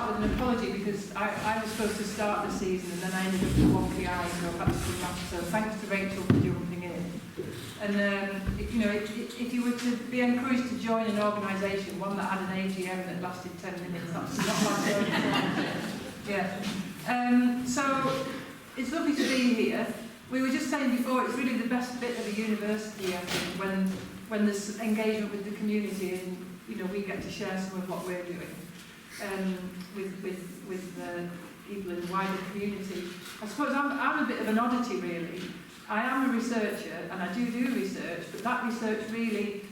start with an apology because I was supposed to start the season and then I ended up with wonky eyes, so I had to come back. So thanks to Rachel for jumping in. And you know, if you were to be encouraged to join an organisation, one that had an AGM that lasted 10 minutes, that's not like going. Yeah. So it's lovely to be here. We were just saying before, it's really the best bit of a university, I think, when there's engagement with the community and you know we get to share some of what we're doing with people in the wider community. I suppose I'm a bit of an oddity, really. I am a researcher and I do research, but that research really,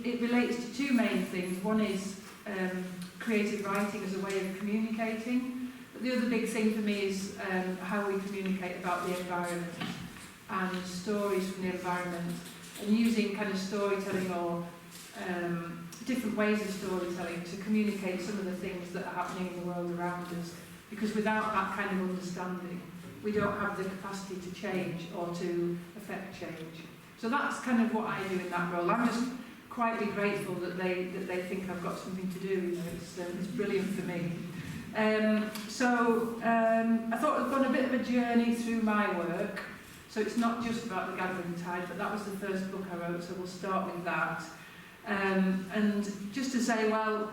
it relates to two main things. One is creative writing as a way of communicating. But the other big thing for me is how we communicate about the environment and stories from the environment and using kind of storytelling or different ways of storytelling to communicate some of the things that are happening in the world around us. Because without that kind of understanding, we don't have the capacity to change or to affect change. So that's kind of what I do in that role. I'm just quietly grateful that they think I've got something to do. You know, it's brilliant for me. I thought I'd go on a bit of a journey through my work. So it's not just about the Gathering Tide, but that was the first book I wrote, so we'll start with that. And just to say, well,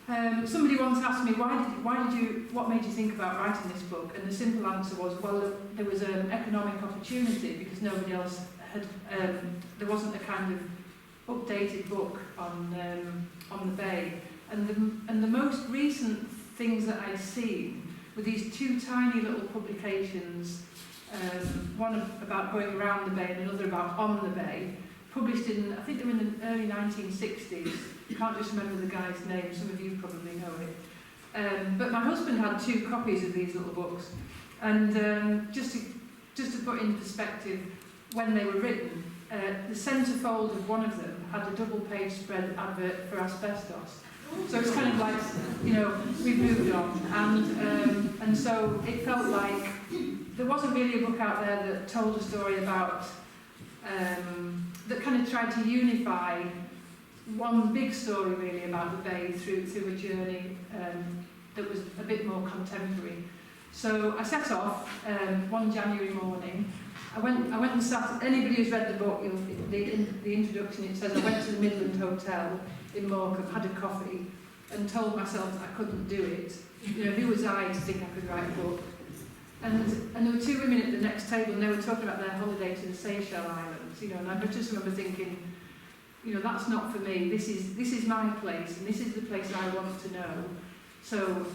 somebody once asked me, what made you think about writing this book? And the simple answer was, well, there was an economic opportunity because nobody else had, there wasn't a kind of updated book on the Bay. And the most recent things that I'd seen were these two tiny little publications, one about going around the Bay and another about on the Bay, published in, I think they were in the early 1960s. I can't just remember the guy's name, some of you probably know it. But my husband had 2 copies of these little books. And just to put in perspective, when they were written, the centrefold of one of them had a double-page spread advert for asbestos. So it's kind of like, you know, we've moved on. And so it felt like there wasn't really a book out there that told a story about, that kind of tried to unify one big story really about the Bay through a journey that was a bit more contemporary. So I set off one January morning. I went and sat. Anybody who's read the book, the introduction, it says I went to the Midland Hotel in Morecambe, had a coffee, and told myself that I couldn't do it. You know, who was I to think I could write a book? And there were 2 women at the next table, and they were talking about their holiday to the Seychelles Islands. You know, and I just remember thinking, you know, that's not for me. This is my place, and this is the place I want to know. So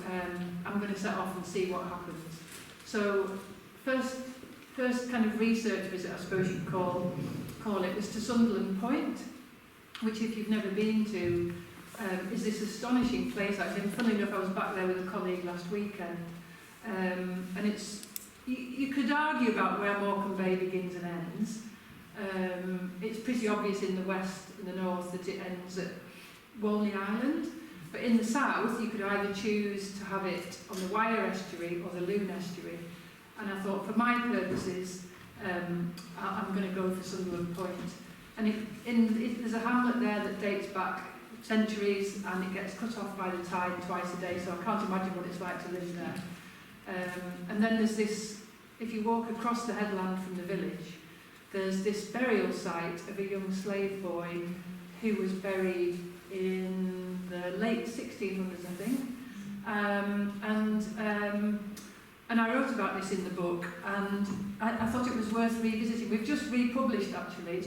I'm going to set off and see what happens. So first kind of research visit, I suppose you'd call it, was to Sunderland Point, which if you've never been to, is this astonishing place. Actually, funnily enough, I was back there with a colleague last weekend, and it's you could argue about where Morecambe Bay begins and ends. It's pretty obvious in the west and the north that it ends at Walney Island, but in the south you could either choose to have it on the Wyre Estuary or the Lune Estuary, and I thought for my purposes I'm going to go for Sunderland Point. And there's a hamlet there that dates back centuries, and it gets cut off by the tide twice a day, so I can't imagine what it's like to live there. And then there's this, if you walk across the headland from the village, there's this burial site of a young slave boy who was buried in the late 1600s, I think. And I wrote about this in the book, and I thought it was worth revisiting. We've just republished, actually.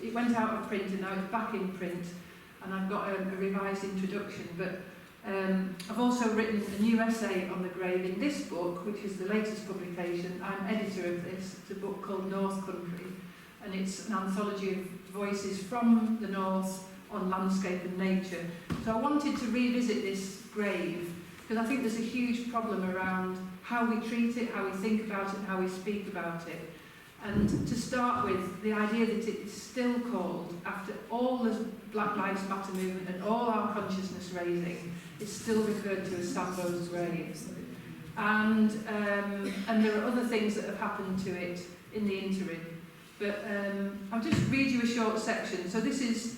It went out of print, and now it's back in print, and I've got a revised introduction. But I've also written a new essay on the grave in this book, which is the latest publication. I'm editor of this. It's a book called North Country, and it's an anthology of voices from the north on landscape and nature. So I wanted to revisit this grave, because I think there's a huge problem around how we treat it, how we think about it, and how we speak about it. And to start with, the idea that it's still called, after all the Black Lives Matter movement and all our consciousness raising, it's still referred to as Sambo's grave. And there are other things that have happened to it in the interim. But I'll just read you a short section. So this is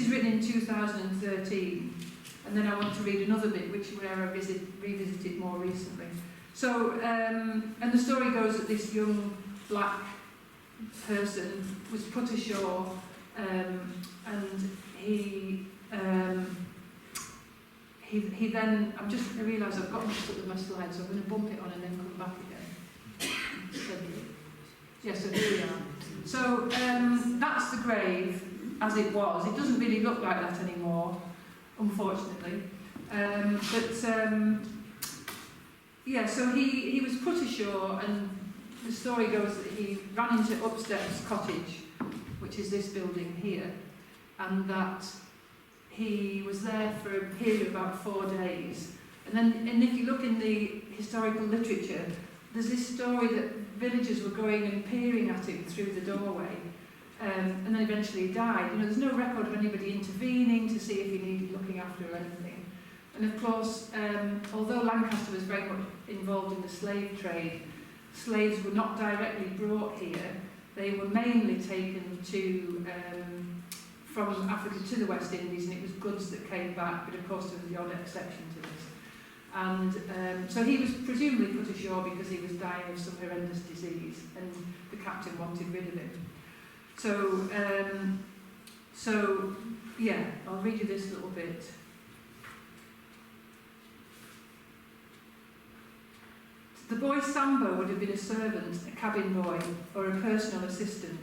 written in 2013. and then I want to read another bit, where I revisited more recently. So, and the story goes that this young black person was put ashore, and he then, I realise I've got mixed up with my slides, so I'm going to bump it on and then come back again. Yes, so here we are. So that's the grave as it was. It doesn't really look like that anymore, unfortunately. Yeah, so he was put ashore, and the story goes that he ran into Upsteps Cottage, which is this building here, and that he was there for a period of about 4 days. And if you look in the historical literature, there's this story that villagers were going and peering at him through the doorway, and then eventually he died. You know, there's no record of anybody intervening to see if he needed looking after or anything. And of course, although Lancaster was very much involved in the slave trade, slaves were not directly brought here. They were mainly taken to from Africa to the West Indies, and it was goods that came back, but of course there was the odd exception to this. And so he was presumably put ashore because he was dying of some horrendous disease, and the captain wanted rid of him. So yeah, I'll read you this little bit. The boy Sambo would have been a servant, a cabin boy, or a personal assistant.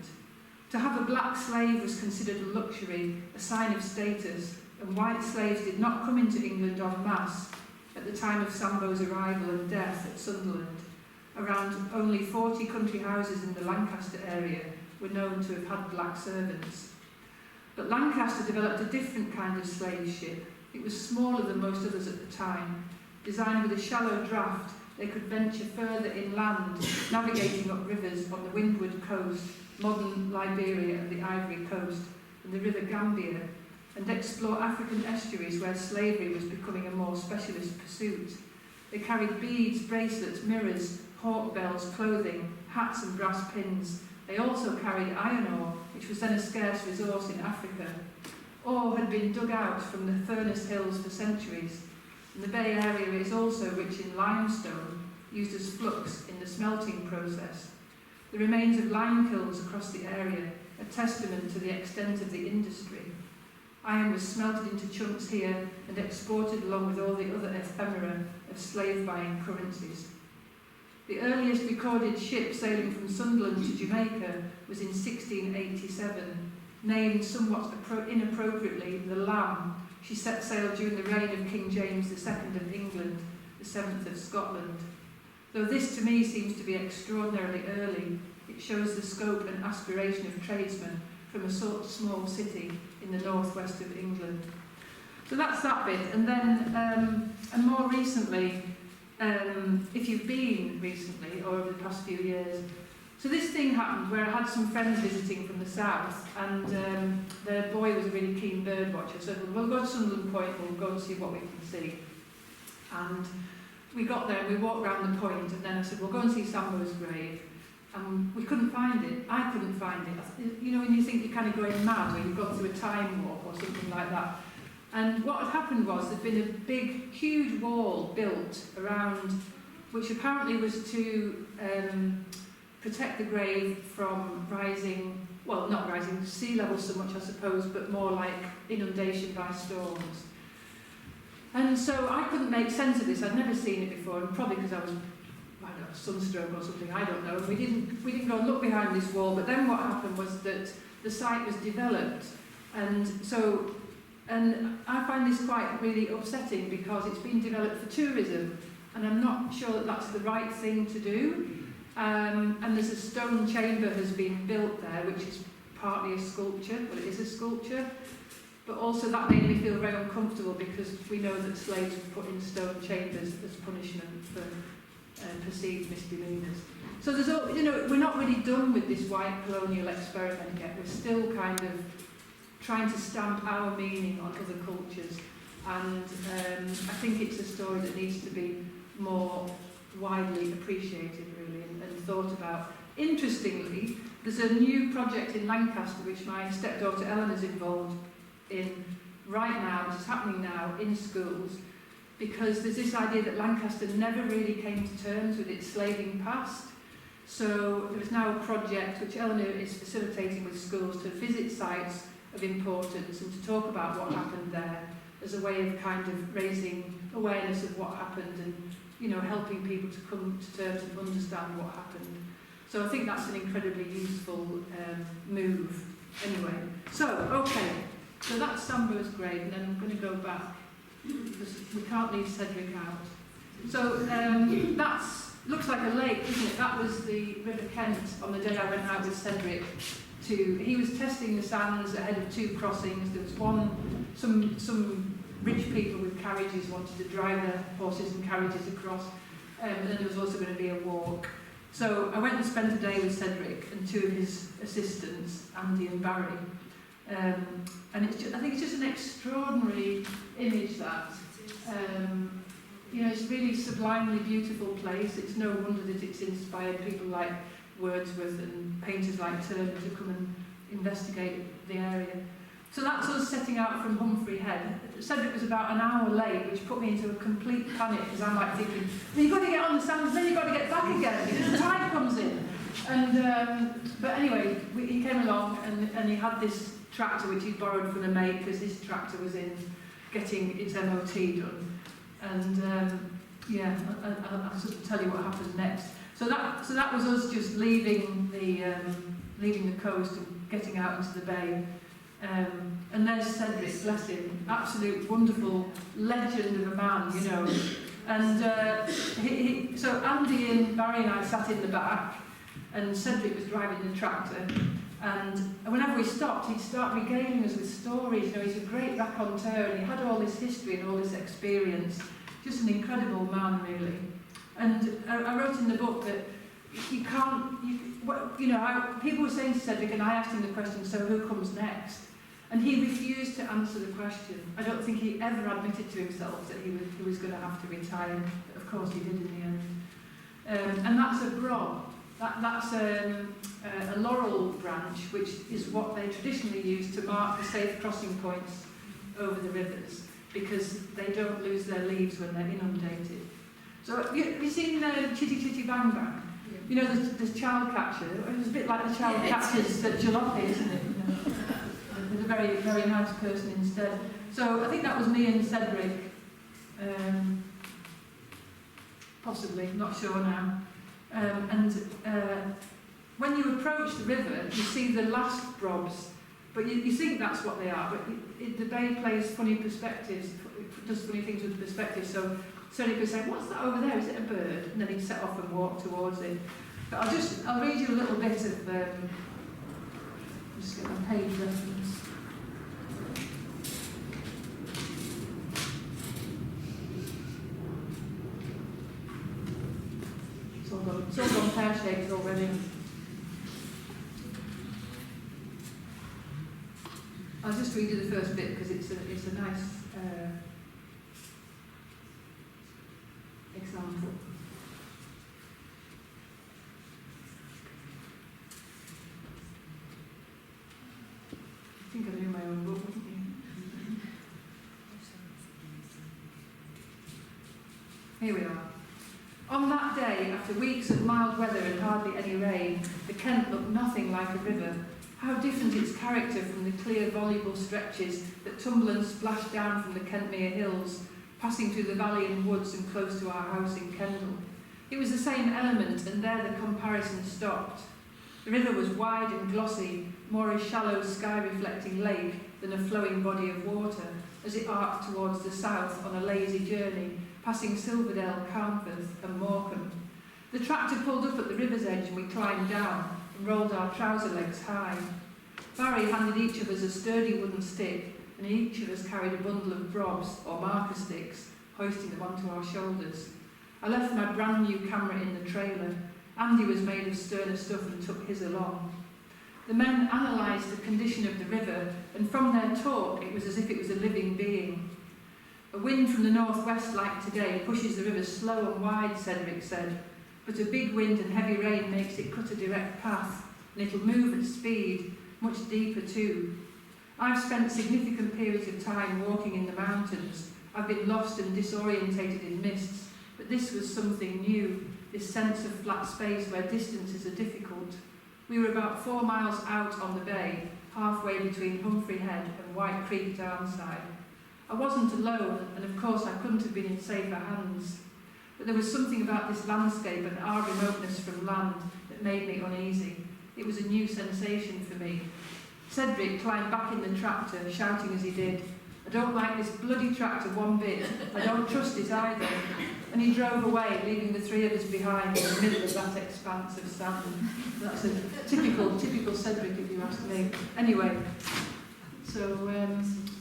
To have a black slave was considered a luxury, a sign of status, and white slaves did not come into England en masse at the time of Sambo's arrival and death at Sunderland. Around only 40 country houses in the Lancaster area were known to have had black servants. But Lancaster developed a different kind of slave ship. It was smaller than most others at the time. Designed with a shallow draft, they could venture further inland, navigating up rivers on the Windward coast, modern Liberia and the Ivory Coast, and the River Gambia, and explore African estuaries where slavery was becoming a more specialist pursuit. They carried beads, bracelets, mirrors, hawk bells, clothing, hats and brass pins. They also carried iron ore, which was then a scarce resource in Africa. Ore had been dug out from the Furness Hills for centuries, and the Bay Area is also rich in limestone, used as flux in the smelting process. The remains of lime kilns across the area, a testament to the extent of the industry. Iron was smelted into chunks here and exported along with all the other ephemera of slave-buying currencies. The earliest recorded ship sailing from Sunderland to Jamaica was in 1687, named somewhat inappropriately the Lamb. She set sail during the reign of King James II of England, the 7th of Scotland. Though this to me seems to be extraordinarily early, it shows the scope and aspiration of tradesmen from a sort of small city in the northwest of England. So that's that bit. And then, and more recently, if you've been recently or over the past few years, so this thing happened where I had some friends visiting from the south, and their boy was a really keen bird watcher, so we'll go to Sunderland Point, we'll go and see what we can see. And we got there and we walked round the point, and then I said, we'll go and see Sambo's grave. And we couldn't find it. I couldn't find it. You know, when you think you're kind of going mad, or you've gone through a time warp or something like that. And what had happened was there'd been a big, huge wall built around, which apparently was to protect the grave from rising, well, not rising sea level so much, I suppose, but more like inundation by storms. And so I couldn't make sense of this. I'd never seen it before, and probably because I was, I don't know, sunstroke or something, I don't know. We didn't go and look behind this wall, but then what happened was that the site was developed, and I find this quite really upsetting because it's been developed for tourism, and I'm not sure that that's the right thing to do. And there's a stone chamber has been built there, which is partly a sculpture, well, it is a sculpture. But also that made me feel very uncomfortable because we know that slaves were put in stone chambers as punishment for perceived misdemeanours. So there's, you know, we're not really done with this white colonial experiment yet. We're still kind of trying to stamp our meaning on other cultures. And I think it's a story that needs to be more widely appreciated, really, and thought about. Interestingly, there's a new project in Lancaster which my stepdaughter Ellen is involved in, right now, which is happening now in schools, because there's this idea that Lancaster never really came to terms with its slaving past. So there is now a project which Eleanor is facilitating with schools to visit sites of importance and to talk about what happened there as a way of kind of raising awareness of what happened and, you know, helping people to come to terms and understand what happened. So I think that's an incredibly useful move. Anyway, so, okay, so that's Sambo's grave, and then I'm going to go back, because we can't leave Cedric out. So that's, looks like a lake, isn't it? That was the River Kent on the day I went out with Cedric. He was testing the sands ahead of 2 crossings. There was one, some rich people with carriages wanted to drive their horses and carriages across, and then there was also going to be a walk. So I went and spent a day with Cedric and 2 of his assistants, Andy and Barry. And it's just, I think it's just an extraordinary image that. You know, it's a really sublimely beautiful place. It's no wonder that it's inspired people like Wordsworth and painters like Turner to come and investigate the area. So that's us setting out from Humphrey Head. Cedric was about an hour late, which put me into a complete panic, because I'm like thinking, well, you've got to get on the sands, then you've got to get back again, because the tide comes in. And but anyway, he came along and he had this tractor which he borrowed from a mate, because his tractor was in getting its MOT done. And yeah, I'll sort of tell you what happened next. So that was us just leaving the coast and getting out into the bay. And there's Cedric, bless him, absolute wonderful legend of a man, you know. And so Andy and Barry and I sat in the back, and Cedric was driving the tractor. And whenever we stopped, he'd start regaling us with stories. You know, he's a great raconteur, and he had all this history and all this experience. Just an incredible man, really. And I wrote in the book that you can't, you know, people were saying to Cedric, and I asked him the question, so who comes next? And he refused to answer the question. I don't think he ever admitted to himself that he was going to have to retire. But of course, he did in the end. And that's a brob. That's a laurel branch, which is what they traditionally use to mark the safe crossing points over the rivers, because they don't lose their leaves when they're inundated. So you've seen Chitty Chitty Bang Bang? Yeah. You know, there's child catcher. It was a bit like the child catchers at Jalopy, isn't it? You know? There's a very, very nice person instead. So I think that was me and Cedric. Possibly, not sure now. When you approach the river, you see the last brobs, but you think that's what they are, but the bay plays funny perspectives, does funny things with perspective. So Cedric would say, what's that over there? Is it a bird? And then he'd set off and walk towards it. But I'll read you a little bit of, just get my page reference. It's all gone pear-shaped already. I'll just read you the first bit because it's a nice example. I think I'm doing my own book, wouldn't you? Here we are. On that day, after weeks of mild weather and hardly any rain, the Kent looked nothing like a river. How different its character from the clear, voluble stretches that tumble and splash down from the Kentmere hills, passing through the valley and woods and close to our house in Kendal. It was the same element, and there the comparison stopped. The river was wide and glossy, more a shallow, sky-reflecting lake than a flowing body of water, as it arced towards the south on a lazy journey, passing Silverdale, Carnforth and Morecambe. The tractor pulled up at the river's edge and we climbed down and rolled our trouser legs high. Barry handed each of us a sturdy wooden stick, and each of us carried a bundle of brobs or marker sticks, hoisting them onto our shoulders. I left my brand new camera in the trailer. Andy was made of sterner stuff and took his along. The men analysed the condition of the river, and from their talk it was as if it was a living being. A wind from the northwest like today pushes the river slow and wide, Cedric said, but a big wind and heavy rain makes it cut a direct path, and it'll move at speed, much deeper too. I've spent significant periods of time walking in the mountains. I've been lost and disorientated in mists, but this was something new, this sense of flat space where distances are difficult. We were about 4 miles out on the bay, halfway between Humphrey Head and White Creek Downside. I wasn't alone, and of course I couldn't have been in safer hands. But there was something about this landscape and our remoteness from land that made me uneasy. It was a new sensation for me. Cedric climbed back in the tractor, shouting as he did, "I don't like this bloody tractor one bit. I don't trust it either." And he drove away, leaving the three of us behind in the middle of that expanse of sand. That's a typical Cedric, if you ask me. Anyway, so,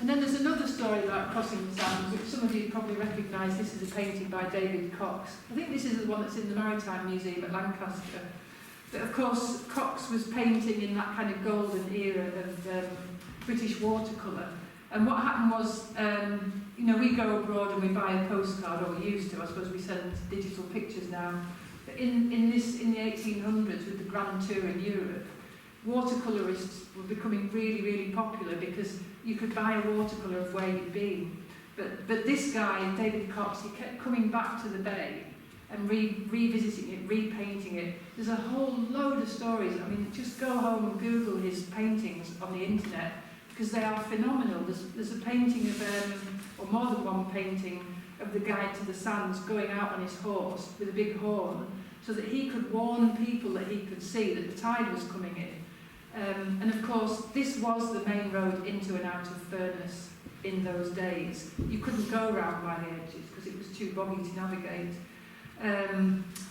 and then there's another story about crossing the sands, which some of you probably recognise. This is a painting by David Cox. I think this is the one that's in the Maritime Museum at Lancaster. But of course, Cox was painting in that kind of golden era of British watercolour. And what happened was, we go abroad and we buy a postcard, or we used to. I suppose we send digital pictures now. But in the 1800s, with the Grand Tour in Europe, watercolourists were becoming really, really popular because you could buy a watercolour of where you'd been. But this guy, David Cox, he kept coming back to the bay and revisiting it, repainting it. There's a whole load of stories. I mean, just go home and Google his paintings on the internet, because they are phenomenal. There's a painting of, or more than one painting, of the guide to the sands going out on his horse with a big horn, so that he could warn people that he could see that the tide was coming in. And of course, this was the main road into and out of Furness in those days. You couldn't go round by the edges because it was too boggy to navigate.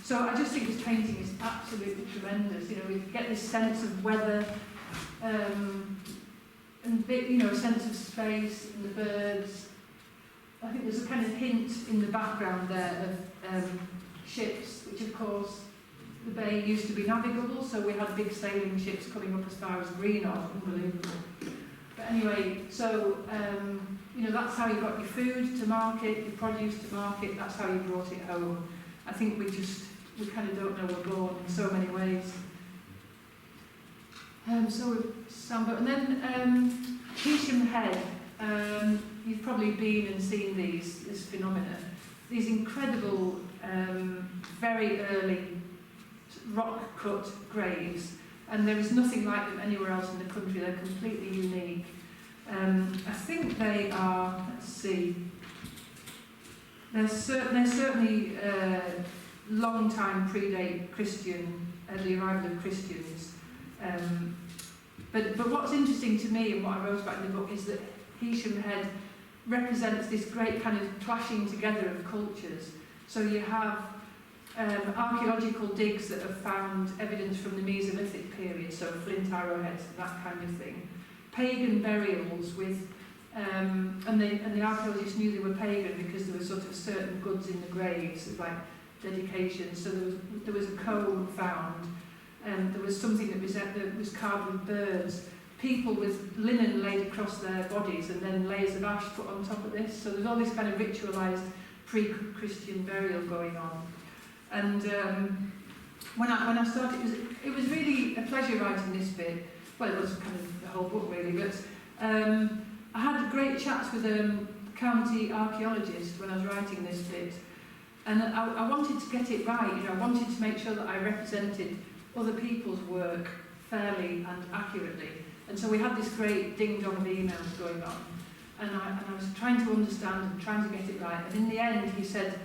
So I just think his painting is absolutely tremendous. We get this sense of weather, and a sense of space and the birds. I think there's a kind of hint in the background there of ships, which of course the bay used to be navigable, so we had big sailing ships coming up as far as Greenock, unbelievable. But anyway, so that's how you got your food to market, your produce to market. That's how you brought it home. I think we kind of don't know we're born in so many ways. Sambo, and then Heysham Head. You've probably been and seen this phenomenon. These incredible, very early rock-cut graves, and there is nothing like them anywhere else in the country. They're completely unique. I think they are. Let's see. They're certainly long time predate Christian, the arrival of Christians. But what's interesting to me, and what I wrote about in the book, is that Heysham Head represents this great kind of clashing together of cultures. So you have archaeological digs that have found evidence from the Mesolithic period, so flint arrowheads and that kind of thing. Pagan burials with, and the archaeologists knew they were pagan because there were sort of certain goods in the graves, like dedication. So there was a comb found. There was something that was carved with birds, people with linen laid across their bodies, and then layers of ash put on top of this. So there's all this kind of ritualised pre-Christian burial going on. And when I started, it was really a pleasure writing this bit. Well, it was kind of the whole book really, but I had great chats with a county archaeologist when I was writing this bit, and I wanted to get it right. I wanted to make sure that I represented other people's work fairly and accurately. And so we had this great ding-dong of emails going on, and I was trying to understand and trying to get it right. And in the end, he said,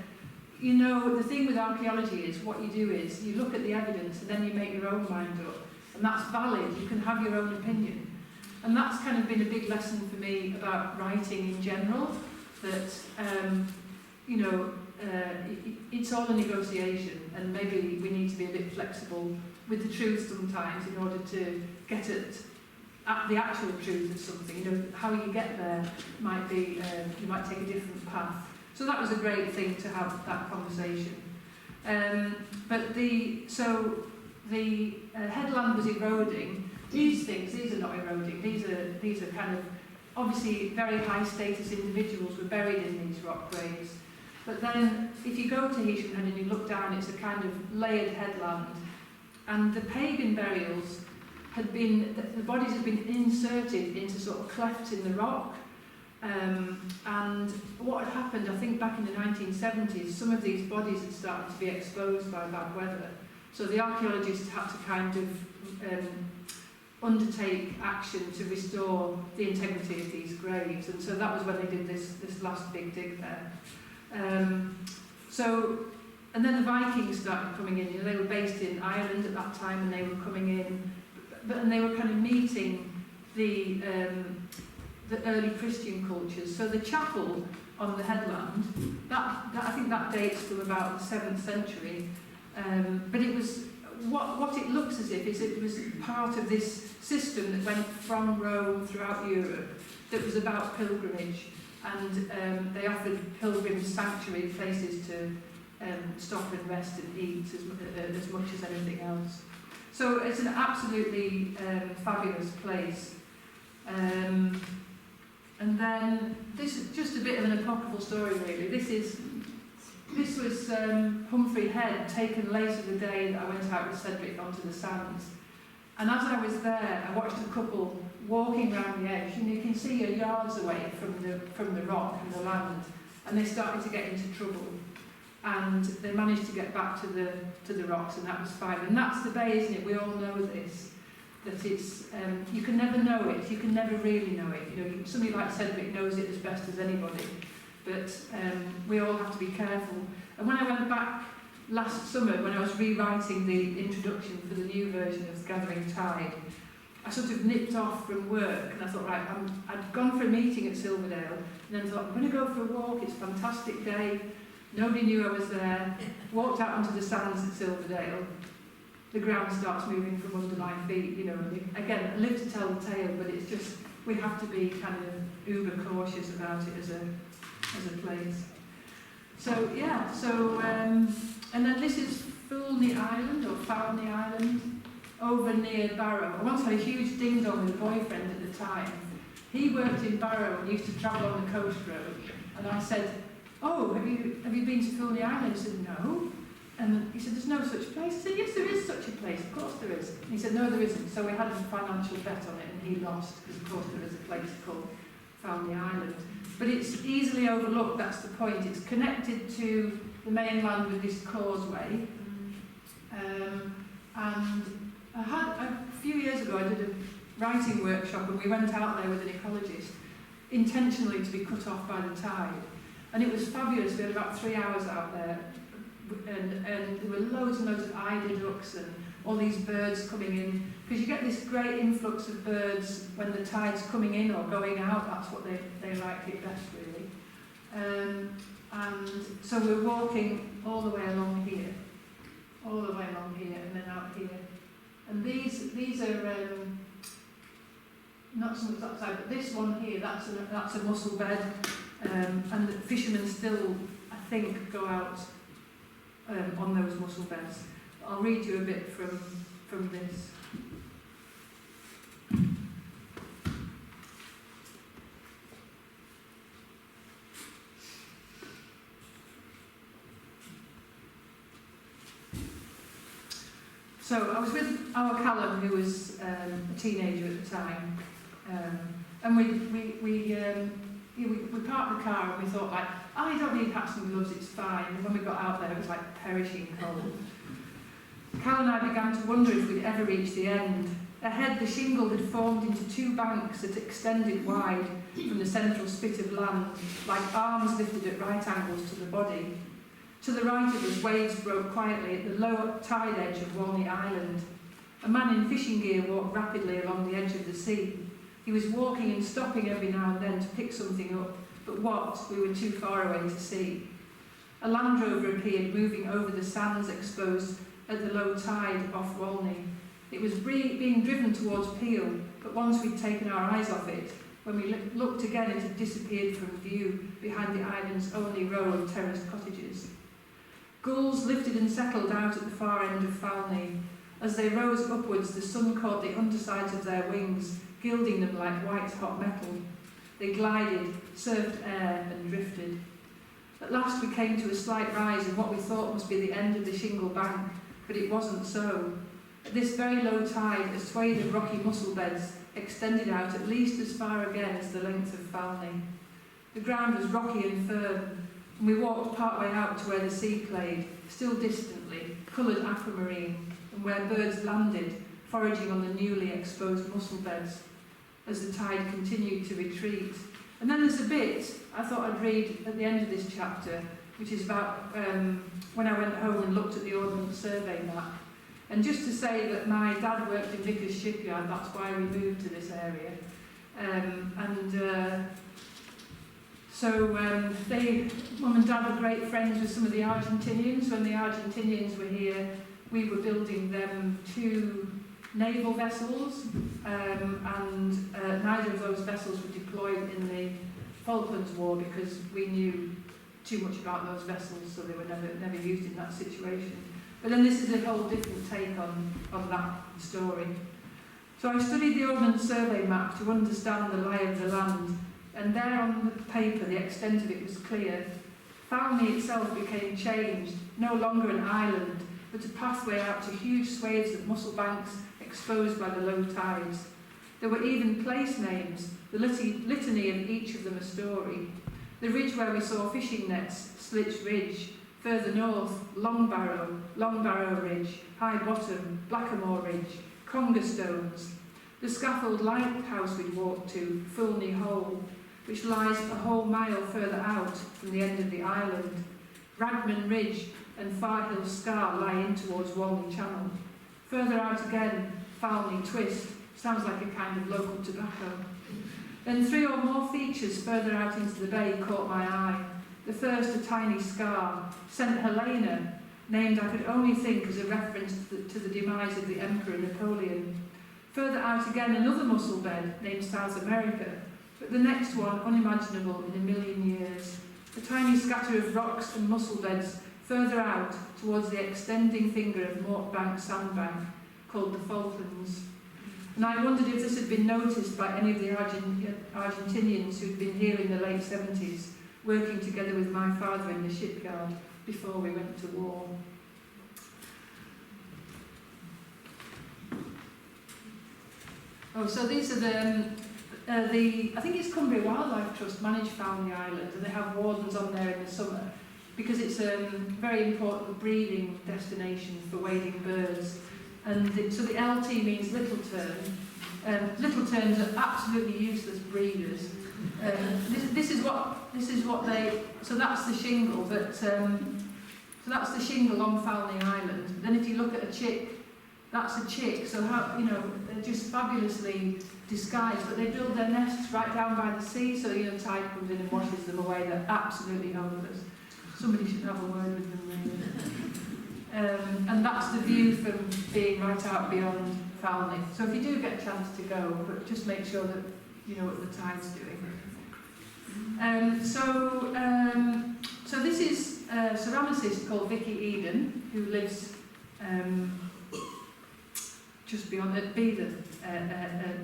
the thing with archaeology is what you do is you look at the evidence and then you make your own mind up. And that's valid. You can have your own opinion. And that's kind of been a big lesson for me about writing in general, that, it's all a negotiation, and maybe we need to be a bit flexible with the truth sometimes in order to get at the actual truth of something. How you get there might be, you might take a different path. So that was a great thing to have that conversation. But the headland was eroding. These are not eroding. These are kind of, obviously very high status individuals were buried in these rock graves. But then if you go to Heysham Head and you look down, it's a kind of layered headland. And the pagan burials the bodies had been inserted into sort of clefts in the rock. And what had happened, I think back in the 1970s, some of these bodies had started to be exposed by bad weather. So the archaeologists had to kind of undertake action to restore the integrity of these graves. And so that was when they did this last big dig there. And then the Vikings started coming in. You know, they were based in Ireland at that time, and they were coming in, and they were kind of meeting the early Christian cultures. So the chapel on the headland, that I think that dates from about the 7th century. But it was what it looks as if is it was part of this system that went from Rome throughout Europe that was about pilgrimage, and they offered pilgrims sanctuary places to stop and rest and eat as much as anything else. So it's an absolutely fabulous place. And then this is just a bit of an apocryphal story, really. This was Humphrey Head, taken later the day that I went out with Cedric onto the sands. And as I was there, I watched a couple walking around the edge, and you can see you're yards away from the rock and the land, and they started to get into trouble. And they managed to get back to the rocks, and that was fine. And that's the bay, isn't it? We all know this. That it's you can never know it. You can never really know it. You know, somebody like Cedric knows it as best as anybody. But we all have to be careful. And when I went back last summer, when I was rewriting the introduction for the new version of Gathering Tide, I sort of nipped off from work, and I thought, right, I'd gone for a meeting at Silverdale, and then thought, I'm going to go for a walk. It's a fantastic day. Nobody knew I was there. Walked out onto the sands at Silverdale. The ground starts moving from under my feet, you know. And again, I live to tell the tale, but it's just, we have to be kind of uber cautious about it as a place. So, yeah, and then this is Fulney Island, or Foulney Island, over near Barrow. I once had a huge ding-dong with a boyfriend at the time. He worked in Barrow and used to travel on the coast road. And I said, oh, have you been to Fulney Island? He said, no. And he said, there's no such place. I said, yes, there is such a place. Of course there is. And he said, no, there isn't. So we had a financial bet on it, and he lost, because of course there is a place called Foulney Island. But it's easily overlooked, that's the point. It's connected to the mainland with this causeway. And a few years ago, I did a writing workshop, and we went out there with an ecologist, intentionally to be cut off by the tide. And it was fabulous. We had about 3 hours out there, and there were loads and loads of eider ducks and all these birds coming in, because you get this great influx of birds when the tide's coming in or going out. That's what they like it best, really. And so we're walking all the way along here, and then out here. And these are not so much that side, but this one here, that's a mussel bed, and the fishermen still, I think, go out on those mussel beds. I'll read you a bit from this. So I was with our Callum, who was a teenager at the time, and we parked the car and we thought, like, oh, you don't need hats and gloves, it's fine. And when we got out there, it was like perishing cold. Cal and I began to wonder if we'd ever reach the end. Ahead, the shingle had formed into two banks that extended wide from the central spit of land, like arms lifted at right angles to the body. To the right of us, waves broke quietly at the lower tide edge of Walney Island. A man in fishing gear walked rapidly along the edge of the sea. He was walking and stopping every now and then to pick something up, but what, we were too far away to see. A Land Rover appeared, moving over the sands exposed at the low tide off Walney. It was being driven towards Peel, but once we'd taken our eyes off it, when we looked again, it had disappeared from view behind the island's only row of terraced cottages. Gulls lifted and settled out at the far end of Foulney. As they rose upwards, the sun caught the undersides of their wings, gilding them like white-hot metal. They glided, surfed air, and drifted. At last we came to a slight rise in what we thought must be the end of the shingle bank, but it wasn't so. At this very low tide, a swathe of rocky mussel beds extended out at least as far again as the length of Falney. The ground was rocky and firm, and we walked part way out to where the sea played, still distantly, coloured aquamarine, and where birds landed, foraging on the newly exposed mussel beds, as the tide continued to retreat. And then there's a bit I thought I'd read at the end of this chapter, which is about when I went home and looked at the Ordnance Survey map. And just to say that my dad worked in Vickers Shipyard, that's why we moved to this area. Mum and Dad were great friends with some of the Argentinians. When the Argentinians were here, we were building them 2 naval vessels, and neither of those vessels were deployed in the Falklands War because we knew too much about those vessels, so they were never used in that situation. But then this is a whole different take on that story. So I studied the Ordnance Survey map to understand the lie of the land, and there on the paper the extent of it was clear. Falney itself became changed, no longer an island, but a pathway out to huge swathes of mussel banks exposed by the low tides. There were even place names, the litany of each of them a story. The ridge where we saw fishing nets, Slitch Ridge. Further north, Long Barrow Ridge, High Bottom, Blackamoor Ridge, Conger Stones. The scaffold lighthouse we'd walked to, Fulney Hole, which lies a whole mile further out from the end of the island. Ragman Ridge and Farhill Scar lie in towards Walney Channel. Further out again, Falney Twist, sounds like a kind of local tobacco. Then 3 or more features further out into the bay caught my eye. The first, a tiny scar, St. Helena, named I could only think as a reference to the demise of the Emperor Napoleon. Further out again, another mussel bed named South America, but the next one unimaginable in a million years. A tiny scatter of rocks and mussel beds further out towards the extending finger of Mortbank Sandbank, called the Falklands. And I wondered if this had been noticed by any of the Argentinians who'd been here in the late 70s, working together with my father in the shipyard before we went to war. Oh, so these are I think it's Cumbria Wildlife Trust manage Falney Island, and they have wardens on there in the summer because it's a very important breeding destination for wading birds. And so the LT means little tern. Little terns are absolutely useless breeders. This is what they. So that's the shingle, but so that's the shingle on Falney Island. Then if you look at a chick, that's a chick. So how they're just fabulously disguised, but they build their nests right down by the sea. So tide comes in and washes them away. They're absolutely homeless. Somebody should have a word with them, really. And that's the view from being right out beyond Falney. So if you do get a chance to go, but just make sure that you know what the tide's doing. So this is a ceramicist called Vicky Eden, who lives just beyond Beetham,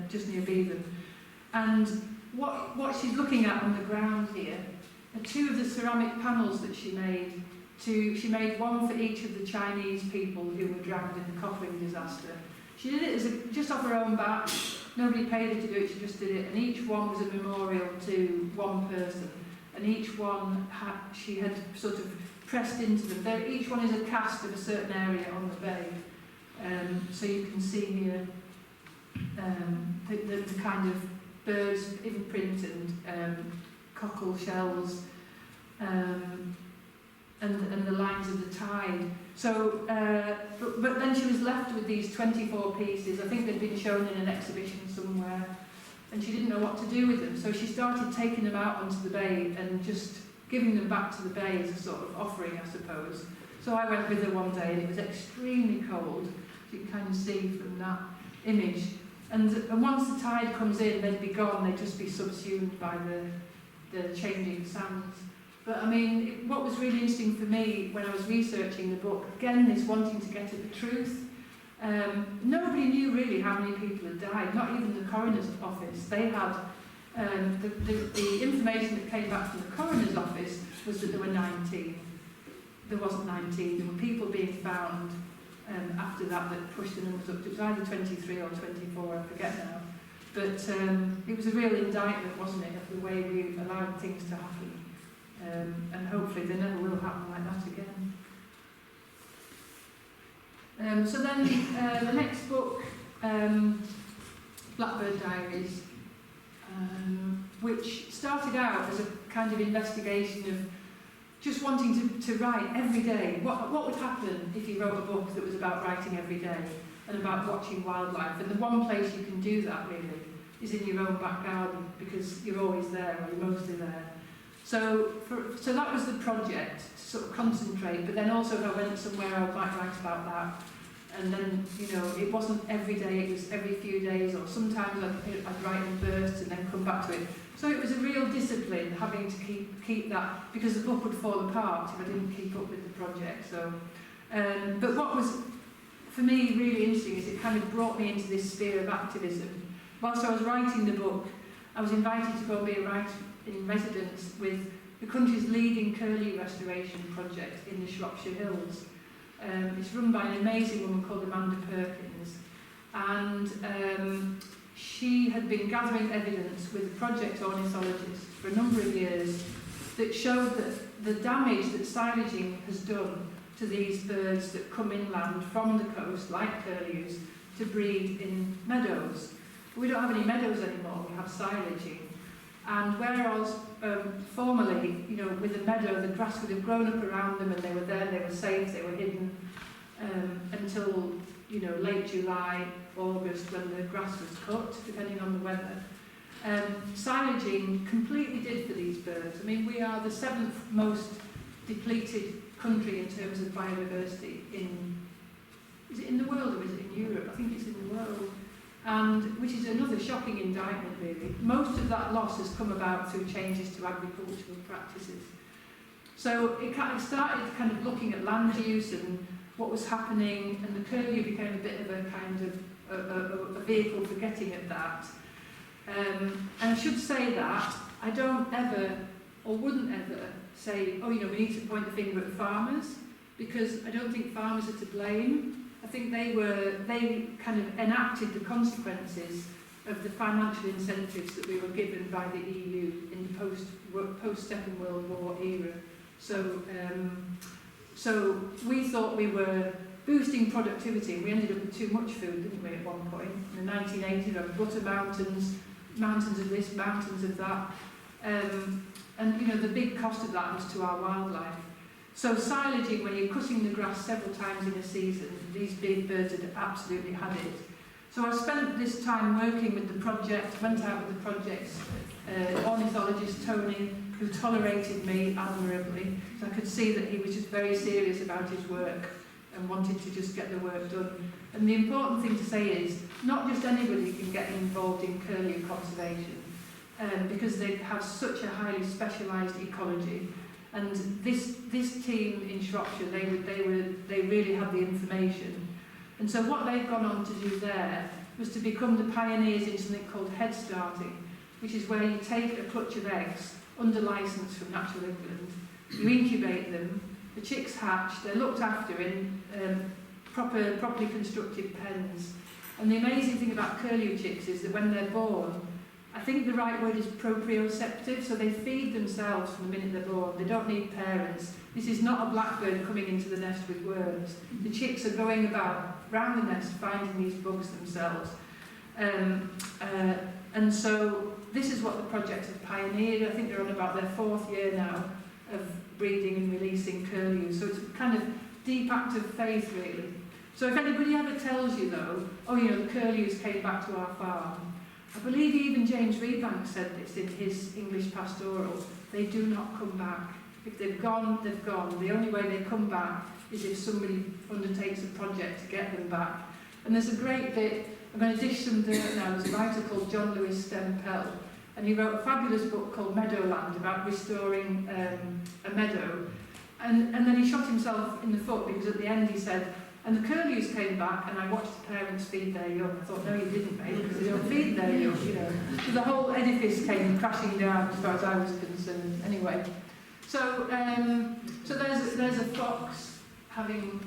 just near Beetham. And what she's looking at on the ground here are 2 of the ceramic panels that she made. She made one for each of the Chinese people who were drowned in the Cockling disaster. She did it just off her own bat. Nobody paid her to do it, she just did it. And each one was a memorial to one person. And each one she had sort of pressed into them. Each one is a cast of a certain area on the bay. So you can see here the kind of birds imprint and cockle shells. And the lines of the tide. So, but then she was left with these 24 pieces. I think they'd been shown in an exhibition somewhere, and she didn't know what to do with them. So she started taking them out onto the bay and just giving them back to the bay as a sort of offering, I suppose. So I went with her one day, and it was extremely cold. You can kind of see from that image. And once the tide comes in, they'd be gone. They'd just be subsumed by the changing sands. But I mean, what was really interesting for me when I was researching the book, again, is wanting to get at the truth. Nobody knew really how many people had died, not even the coroner's office. They had, the information that came back from the coroner's office was that there were 19. There wasn't 19, there were people being found after that pushed the numbers up. It was either 23 or 24, I forget now. But it was a real indictment, wasn't it, of the way we allowed things to happen. And hopefully they never will happen like that again. So then the next book, Blackbird Diaries, which started out as a kind of investigation of just wanting to write every day. What would happen if you wrote a book that was about writing every day and about watching wildlife? And the one place you can do that really is in your own back garden, because you're always there, or you're mostly there. So that was the project, to sort of concentrate, but then also if I went somewhere I might write about that. And then, it wasn't every day, it was every few days, or sometimes I'd write in bursts and then come back to it. So it was a real discipline having to keep that, because the book would fall apart if I didn't keep up with the project. So, but what was, for me, really interesting is it kind of brought me into this sphere of activism. Whilst I was writing the book, I was invited to go and be a writer in residence with the country's leading curlew restoration project in the Shropshire Hills. It's run by an amazing woman called Amanda Perkins, and she had been gathering evidence with a project ornithologist for a number of years that showed that the damage that silaging has done to these birds that come inland from the coast, like curlews, to breed in meadows. We don't have any meadows anymore, we have silaging. And whereas formerly, with a meadow, the grass would have grown up around them and they were there, they were safe, they were hidden until, late July, August, when the grass was cut, depending on the weather. Silaging completely did for these birds. I mean, we are the 7th most depleted country in terms of biodiversity is it in the world or is it in Europe? I think it's in the world. And which is another shocking indictment, really. Most of that loss has come about through changes to agricultural practices. So it started kind of looking at land use and what was happening, and the curlew became a bit of a kind of a vehicle for getting at that. And I should say that I don't ever, or wouldn't ever, say, we need to point the finger at farmers, because I don't think farmers are to blame. I think they kind of enacted the consequences of the financial incentives that we were given by the EU in the post-Second World War era. So we thought we were boosting productivity, and we ended up with too much food, didn't we, at one point? In the 1980s, we had butter mountains, mountains of this, mountains of that. And the big cost of that was to our wildlife. So silaging, when you're cutting the grass several times in a season, these big birds had absolutely had it. So I spent this time working with the project, went out with the project's ornithologist, Tony, who tolerated me admirably. So I could see that he was just very serious about his work and wanted to just get the work done. And the important thing to say is, not just anybody can get involved in curlew conservation, because they have such a highly specialised ecology. And this team in Shropshire, they really had the information. And so what they've gone on to do there was to become the pioneers in something called head starting, which is where you take a clutch of eggs under licence from Natural England, you incubate them, the chicks hatch, they're looked after in properly constructed pens. And the amazing thing about curlew chicks is that when they're born, I think the right word is proprioceptive, so they feed themselves from the minute they're born. They don't need parents. This is not a blackbird coming into the nest with worms. The chicks are going about round the nest finding these bugs themselves. And so this is what the project has pioneered. I think they're on about their 4th year now of breeding and releasing curlews. So it's a kind of deep act of faith, really. So if anybody ever tells you, though, the curlews came back to our farm, I believe even James Rebank said this in his English pastoral, they do not come back. If they've gone, they've gone. The only way they come back is if somebody undertakes a project to get them back. And there's a great bit, I'm going to dish some dirt now, there's a writer called John Lewis Stempel, and he wrote a fabulous book called Meadowland about restoring a meadow. And then he shot himself in the foot, because at the end he said, and the curlews came back, and I watched the parents feed their young. I thought, no, you didn't, mate, because they don't feed their young, So the whole edifice came crashing down as far as I was concerned. Anyway, so there's a fox, having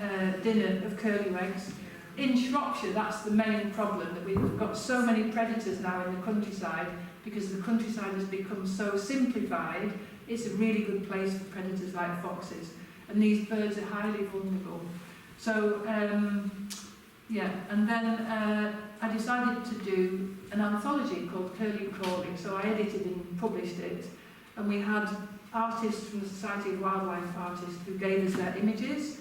dinner of curlew eggs. In Shropshire, that's the main problem, that we've got so many predators now in the countryside because the countryside has become so simplified. It's a really good place for predators like foxes, and these birds are highly vulnerable. So, yeah, and then I decided to do an anthology called Curlew Calling, so I edited and published it, and we had artists from the Society of Wildlife Artists who gave us their images,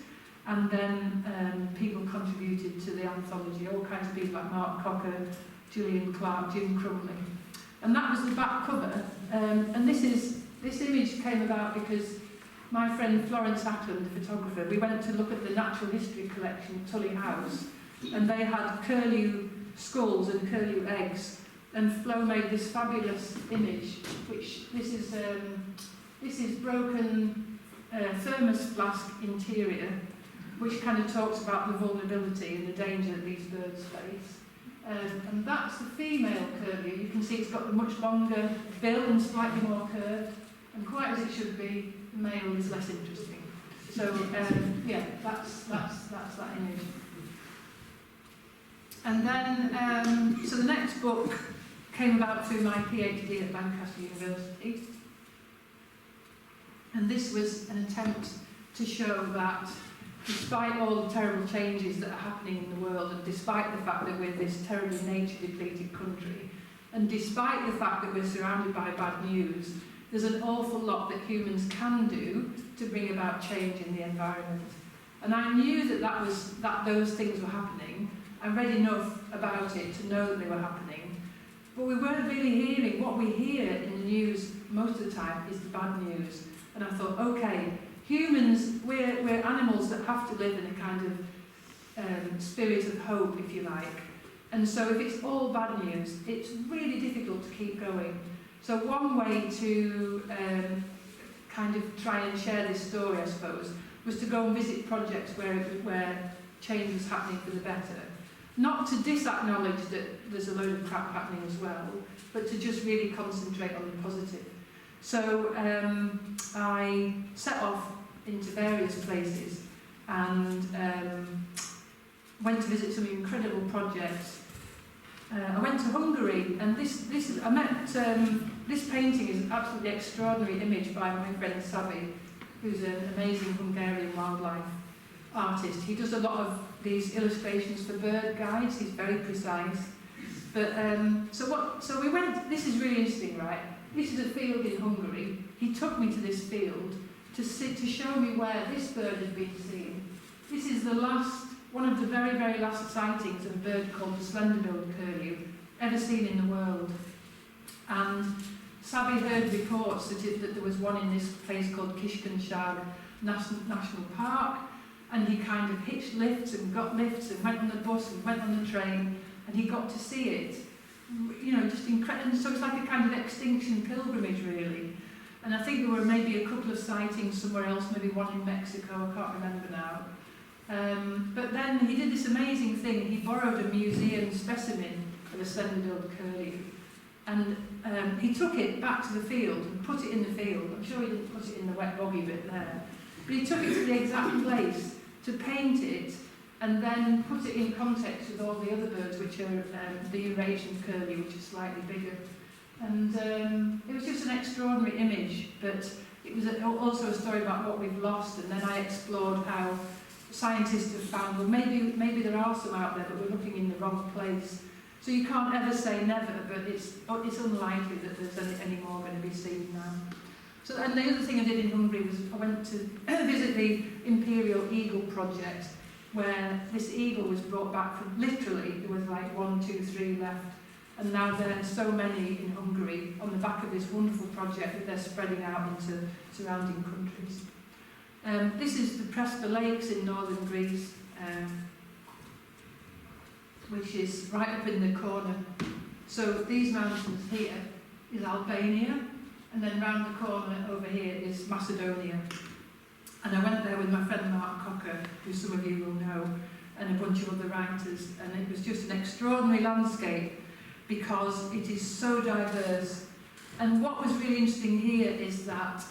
and then people contributed to the anthology, all kinds of people like Mark Cocker, Julian Clark, Jim Crumley. And that was the back cover, and this image came about because my friend Florence Ackland, the photographer, we went to look at the Natural History Collection at Tully House, and they had curlew skulls and curlew eggs, and Flo made this fabulous image, which this is broken thermos flask interior, which kind of talks about the vulnerability and the danger that these birds face. And that's the female curlew. You can see it's got a much longer bill and slightly more curved, and quite as it should be, the male is less interesting. So yeah, that's that image. And then, so the next book came about through my PhD at Lancaster University. And this was an attempt to show that despite all the terrible changes that are happening in the world, and despite the fact that we're this terribly nature-depleted country, and despite the fact that we're surrounded by bad news, there's an awful lot that humans can do to bring about change in the environment. And I knew that those things were happening. I read enough about it to know that they were happening. But we weren't really hearing. What we hear in the news most of the time is the bad news. And I thought, okay, humans, we're animals that have to live in a kind of spirit of hope, if you like. And so if it's all bad news, it's really difficult to keep going. So one way to kind of try and share this story, I suppose, was to go and visit projects where change was happening for the better. Not to disacknowledge that there's a load of crap happening as well, but to just really concentrate on the positive. So I set off into various places and went to visit some incredible projects. I went to Hungary, and this painting is an absolutely extraordinary image by my friend Savi, who's an amazing Hungarian wildlife artist. He does a lot of these illustrations for bird guides. He's very precise. But so we went. This is really interesting, right? This is a field in Hungary. He took me to this field to show me where this bird had been seen. This is one of the very, very last sightings of a bird called the slender-billed curlew ever seen in the world. And Savi heard reports that there was one in this place called Kishkenshaag National Park, and he kind of hitched lifts and got lifts and went on the bus and went on the train, and he got to see it. You know, just incredible. So it's like a kind of extinction pilgrimage, really. And I think there were maybe a couple of sightings somewhere else, maybe one in Mexico, I can't remember now. But then he did this amazing thing. He borrowed a museum specimen of a slender-billed curlew, and he took it back to the field and put it in the field. I'm sure he didn't put it in the wet boggy bit there, but he took it to the exact place to paint it, and then put it in context with all the other birds, which are the Eurasian curlew, which is slightly bigger. And it was just an extraordinary image, but it was also a story about what we've lost. And then I explored how scientists have found, well, maybe there are some out there, but we're looking in the wrong place. So you can't ever say never, but it's unlikely that there's any more going to be seen now. So, and the other thing I did in Hungary was I went to visit the Imperial Eagle Project, where this eagle was brought back from, literally, there was like 1, 2, 3 left. And now there are so many in Hungary on the back of this wonderful project that they're spreading out into surrounding countries. This is the Prespa Lakes in northern Greece, which is right up in the corner. So these mountains here is Albania, and then round the corner over here is Macedonia. And I went there with my friend Mark Cocker, who some of you will know, and a bunch of other writers, and it was just an extraordinary landscape because it is so diverse. And what was really interesting here is that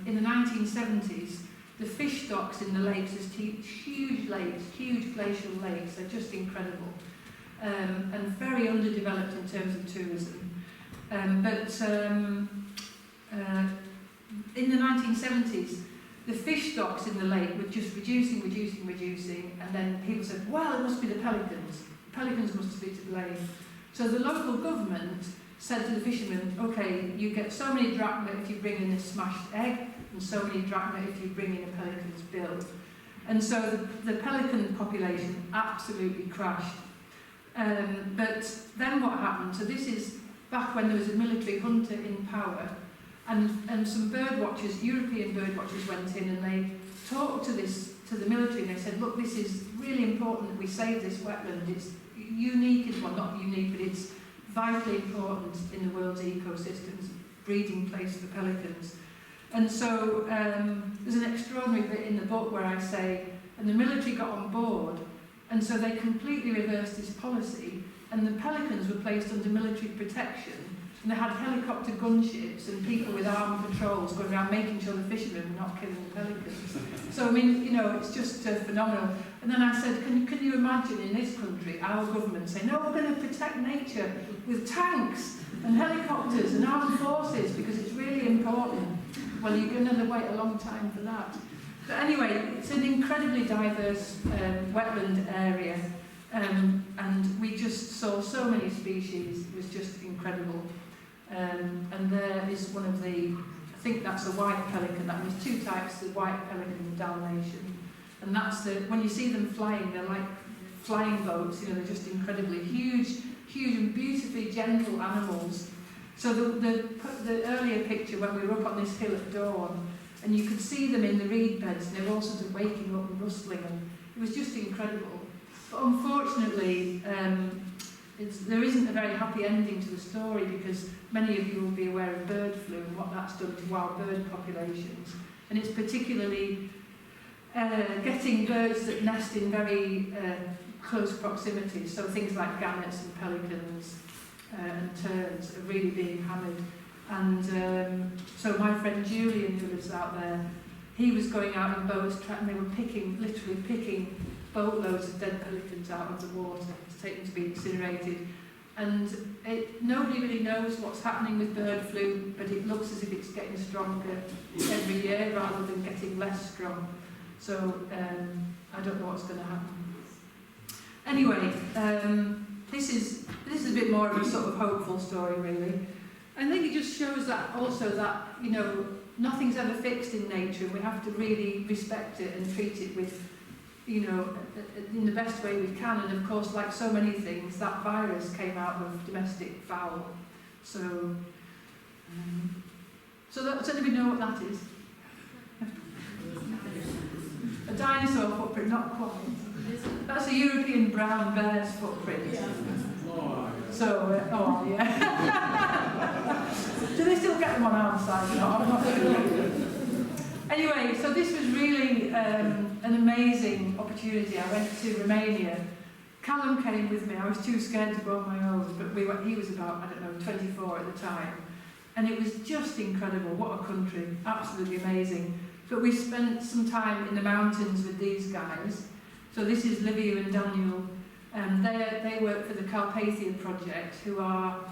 in the 1970s, The fish stocks in the lakes, there's huge lakes, huge glacial lakes, they're just incredible. And very underdeveloped in terms of tourism. In the 1970s, the fish stocks in the lake were just reducing, and then people said, well, it must be the pelicans. Pelicans must be to blame. So the local government said to the fishermen, okay, you get so many drachma if you bring in a smashed egg, and so many drachma if you bring in a pelican's bill. And so the pelican population absolutely crashed. But then what happened? So this is back when there was a military junta in power, and some bird watchers, European bird watchers, went in and they talked to the military, and they said, look, this is really important that we save this wetland. It's unique, well, not unique, but it's vitally important in the world's ecosystems, breeding place for pelicans. And so there's an extraordinary bit in the book where I say, and the military got on board, and so they completely reversed this policy, and the pelicans were placed under military protection, and they had helicopter gunships and people with armed patrols going around making sure the fishermen were not killing the pelicans. So, I mean, you know, it's just phenomenal. And then I said, can you imagine in this country, our government saying, no, we're going to protect nature with tanks and helicopters and armed forces because it's really important. Well, you're going to wait a long time for that. But anyway, it's an incredibly diverse wetland area, and we just saw so many species. It was just incredible. And there is one of the, I think that's a white pelican. That there's two types, the white pelican and Dalmatian. And that's when you see them flying, they're like flying boats. You know, they're just incredibly huge and beautifully gentle animals. So the earlier picture when we were up on this hill at dawn, and you could see them in the reed beds, and they were all sort of waking up and rustling, and it was just incredible. But unfortunately, there isn't a very happy ending to the story, because many of you will be aware of bird flu and what that's done to wild bird populations. And it's particularly getting birds that nest in very close proximity, so things like gannets and pelicans and terns are really being hammered. And so my friend Julian, who lives out there, he was going out in boats, and they were literally picking boatloads of dead pelicans out of the water to take them to be incinerated. And nobody really knows what's happening with bird flu, but it looks as if it's getting stronger every year rather than getting less strong. So I don't know what's going to happen. Anyway, this is a bit more of a sort of hopeful story, really. I think it just shows that also that, you know, nothing's ever fixed in nature, and we have to really respect it and treat it with, you know, in the best way we can. And of course, like so many things, that virus came out of domestic fowl. So does anybody know what that is? A dinosaur footprint, not quite. That's a European brown bear's footprint. Yeah. So, yeah. Do they still get them on our side? No, I'm not sure. Anyway, so this was really an amazing opportunity. I went to Romania. Callum came with me. I was too scared to go on my own, but he was about, I don't know, 24 at the time. And it was just incredible. What a country. Absolutely amazing. But we spent some time in the mountains with these guys. So this is Livia and Daniel. They work for the Carpathian Project, who are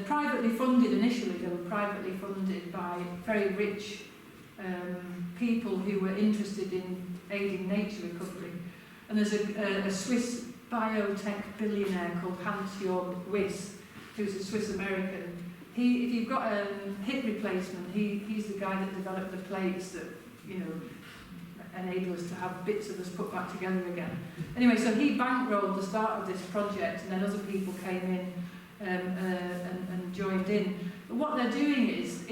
privately funded initially. They were privately funded by very rich people who were interested in aiding nature recovery. And there's a Swiss biotech billionaire called Hans-Jörg Wyss, who's a Swiss-American. If you've got a hip replacement, he's the guy that developed the plates that, you know, enable us to have bits of us put back together again. Anyway, so he bankrolled the start of this project, and then other people came in and joined in. But what they're doing is,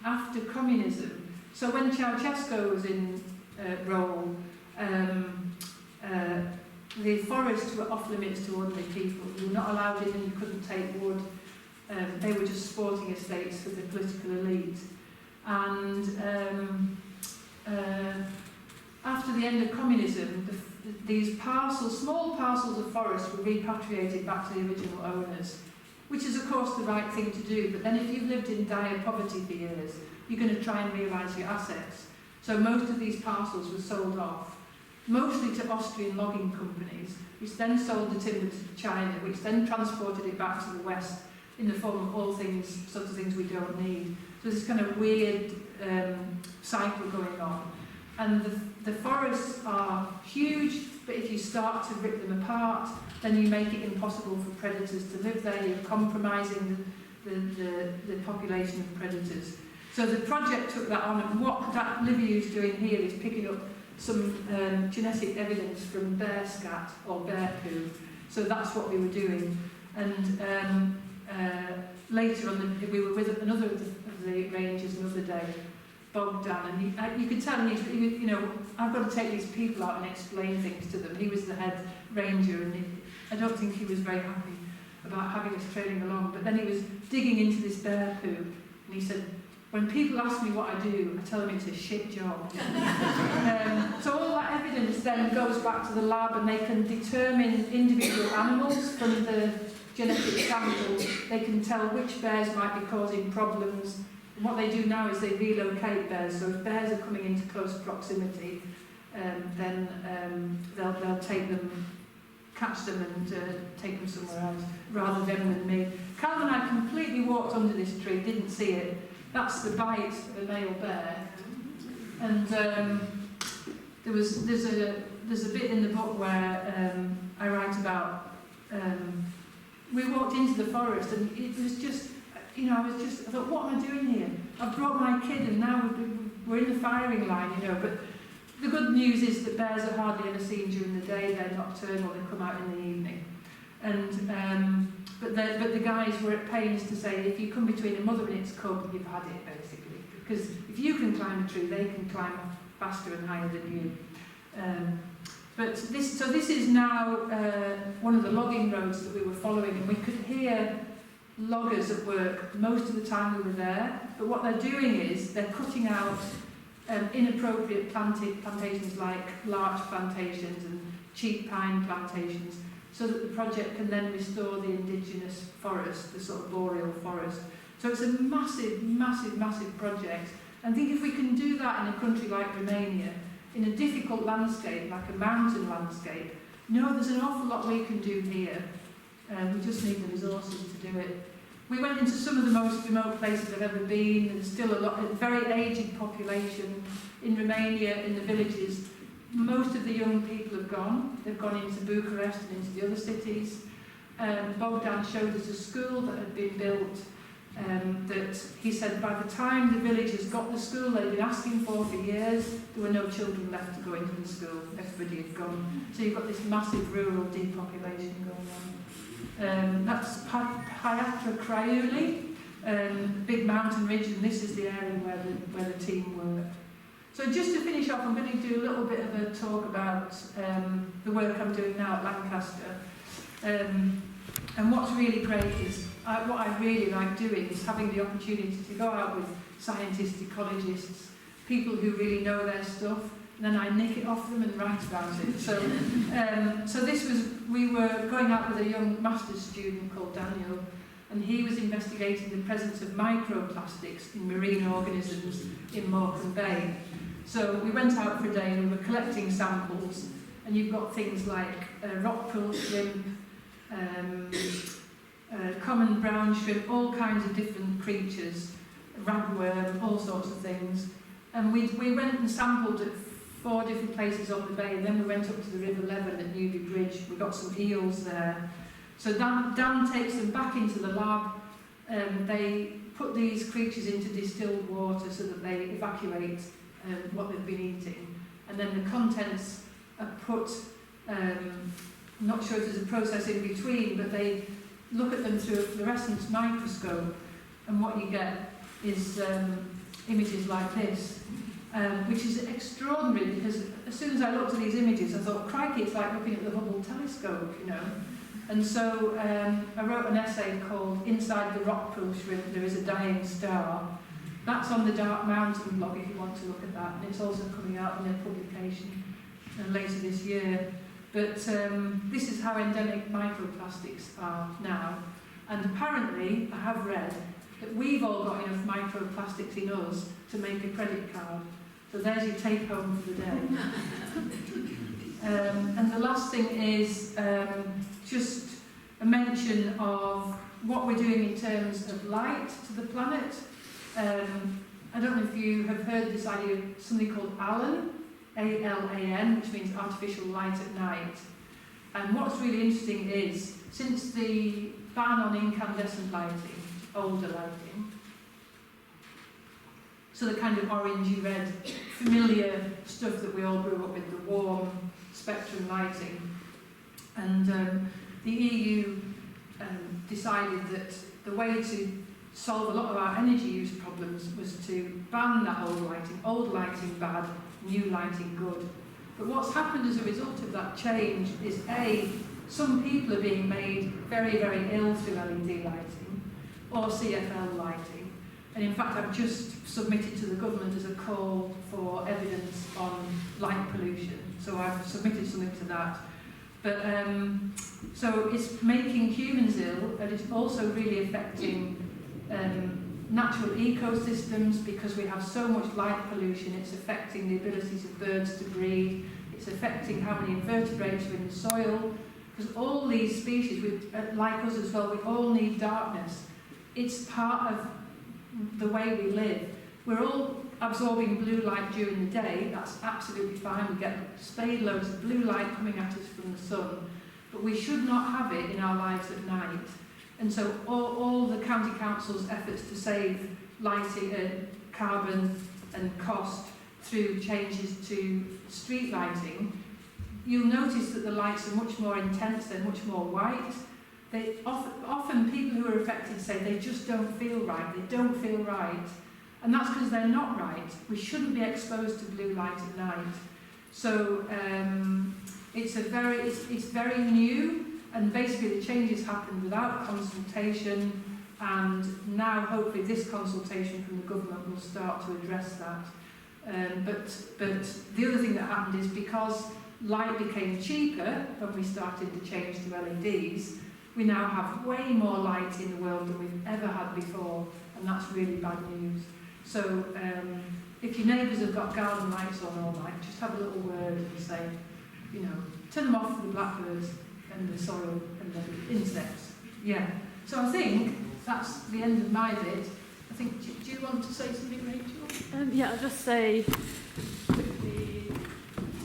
after communism, so when Ceausescu was in role, the forests were off limits to ordinary people. You were not allowed in, and you couldn't take wood. They were just sporting estates for the political elite. And after the end of communism, these small parcels of forest were repatriated back to the original owners, which is of course the right thing to do. But then if you've lived in dire poverty for years, you're going to try and realise your assets. So most of these parcels were sold off, mostly to Austrian logging companies, which then sold the timber to China, which then transported it back to the West in the form of all things, sorts of things we don't need. So there's this kind of weird cycle going on. And the forests are huge, but if you start to rip them apart, then you make it impossible for predators to live there. You're compromising the population of predators. So the project took that on, and what that Livia is doing here is picking up some genetic evidence from bear scat or bear poo. So that's what we were doing. And later on, we were with another of the rangers another day, Bogdan, and you could tell you know, I've got to take these people out and explain things to them. He was the head ranger, and I don't think he was very happy about having us trailing along. But then he was digging into this bear poo, and he said, when people ask me what I do, I tell them it's a shit job. So all that evidence then goes back to the lab, and they can determine individual animals from the genetic samples. They can tell which bears might be causing problems. And what they do now is they relocate bears. So if bears are coming into close proximity, then they'll take them, catch them and take them somewhere else, rather than me. Calvin and I completely walked under this tree, didn't see it. That's the bite of a male bear. And there's a bit in the book where I write about we walked into the forest, and it was just, you know, I thought, what am I doing here? I've brought my kid, and now we're in the firing line, you know. But the good news is that bears are hardly ever seen during the day. They're nocturnal. They come out in the evening. And but the guys were at pains to say, if you come between a mother and its cub, you've had it, basically. Because if you can climb a tree, they can climb faster and higher than you. But this is now one of the logging roads that we were following, and we could hear loggers at work most of the time we were there. But what they're doing is they're cutting out inappropriate plantations like larch plantations and cheap pine plantations, so that the project can then restore the indigenous forest, the sort of boreal forest. So it's a massive, massive, massive project. And I think if we can do that in a country like Romania, in a difficult landscape, like a mountain landscape, there's an awful lot we can do here. We just need the resources to do it. We went into some of the most remote places I've ever been. There's still a very aged population in Romania, in the villages. Most of the young people have gone. They've gone into Bucharest and into the other cities. Bogdan showed us a school that had been built, that he said by the time the villagers got the school they'd been asking for years, there were no children left to go into the school. Everybody had gone. So you've got this massive rural depopulation going on. That's Piatra Craiului, big mountain ridge, and this is the area where the team worked. So just to finish off, I'm going to do a little bit of a talk about the work I'm doing now at Lancaster. And what's really great is, what I really like doing is having the opportunity to go out with scientists, ecologists, people who really know their stuff, and then I nick it off them and write about it. So we were going out with a young master's student called Daniel, and he was investigating the presence of microplastics in marine organisms in Morecambe Bay. So we went out for a day and we were collecting samples, and you've got things like rockpool shrimp, common brown shrimp, all kinds of different creatures, ragworm, all sorts of things. And we went and sampled at 4 different places on the bay, and then we went up to the River Leven at Newby Bridge. We got some eels there. So Dan takes them back into the lab. They put these creatures into distilled water so that they evacuate what they've been eating. And then the contents are put, I'm not sure if there's a process in between, but they look at them through a fluorescence microscope, and what you get is images like this, which is extraordinary, because as soon as I looked at these images, I thought, crikey, it's like looking at the Hubble telescope, you know. And so I wrote an essay called Inside the Rockpool Shrimp, There is a Dying Star. That's on the Dark Mountain blog if you want to look at that, and it's also coming out in a publication later this year. But this is how endemic microplastics are now. And apparently, I have read that we've all got enough microplastics in us to make a credit card. So there's your take home for the day. And the last thing is just a mention of what we're doing in terms of light to the planet. I don't know if you have heard this idea of something called ALAN, A-L-A-N, which means artificial light at night. And what's really interesting is, since the ban on incandescent lighting, older lighting, so the kind of orangey red, familiar stuff that we all grew up with, the warm spectrum lighting. And the EU decided that the way to solve a lot of our energy use problems was to ban that old lighting bad, new lighting good. But what's happened as a result of that change is some people are being made very, very ill through LED lighting or CFL lighting. And in fact, I've just submitted to the government as a call for evidence on light pollution. So I've submitted something to that. But so it's making humans ill, and it's also really affecting natural ecosystems because we have so much light pollution. It's affecting the abilities of birds to breed. It's affecting how many invertebrates are in the soil. Because all these species, like us as well, we all need darkness. It's part of the way we live. We're all absorbing blue light during the day. That's absolutely fine. We get spade loads of blue light coming at us from the sun. But we should not have it in our lives at night. And so all the county council's efforts to save lighting, carbon and cost through changes to street lighting, you'll notice that the lights are much more intense, they're much more white. They often people who are affected say they just don't feel right, they don't feel right. And that's because they're not right. We shouldn't be exposed to blue light at night. So it's very new, and basically the changes happened without consultation, and now hopefully this consultation from the government will start to address that. But the other thing that happened is because light became cheaper when we started to change to LEDs, we now have way more light in the world than we've ever had before, and that's really bad news. So if your neighbours have got garden lights on all night, just have a little word and say, turn them off for the blackbirds and the soil and the insects. Yeah. So I think that's the end of my bit. I think, do you want to say something, Rachel? I'll just say quickly.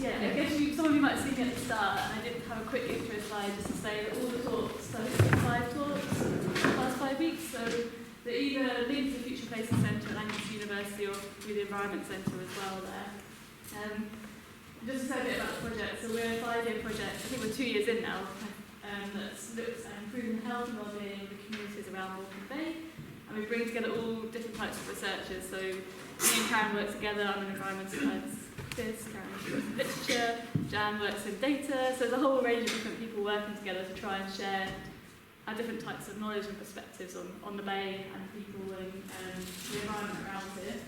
I guess some of you might have seen me at the start, and I did have a quick intro slide just to say that all the talks, so 5 talks in the last 5 weeks, so they're either linked to the Future Places Centre at Lancaster University or through the Environment Centre as well there. Just to say a bit about the project, so we're a 5-year project, I think we're 2 years in now, that looks at improving the health and well-being of the communities around Morecambe Bay. And we bring together all different types of researchers. So me and Karen work together. I'm an environmental scientist. Karen works in literature. Jan works in data. So there's a whole range of different people working together to try and share our different types of knowledge and perspectives on the bay and people and the environment around here.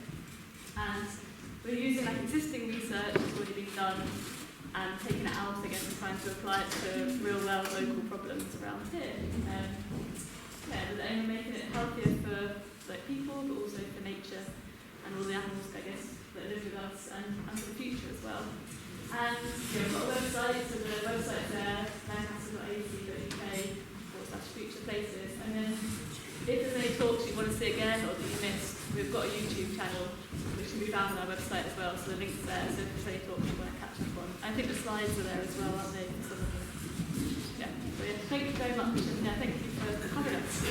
And we're using existing research that's already been done and taking it out again and trying to apply it to real-world local problems around here. With the aim of making it healthier for people, but also for nature and all the animals, I guess, that live with us and for the future as well. And we've got a website, so the website there, lancaster.ac.uk/future places. And then if there's any talks you want to see again or that you missed, we've got a YouTube channel which can be found on our website as well, so the link's there, so if there's any talks you want to catch up on. I think the slides are there as well, aren't they? Some of them. Thank you very much, and thank you for having us.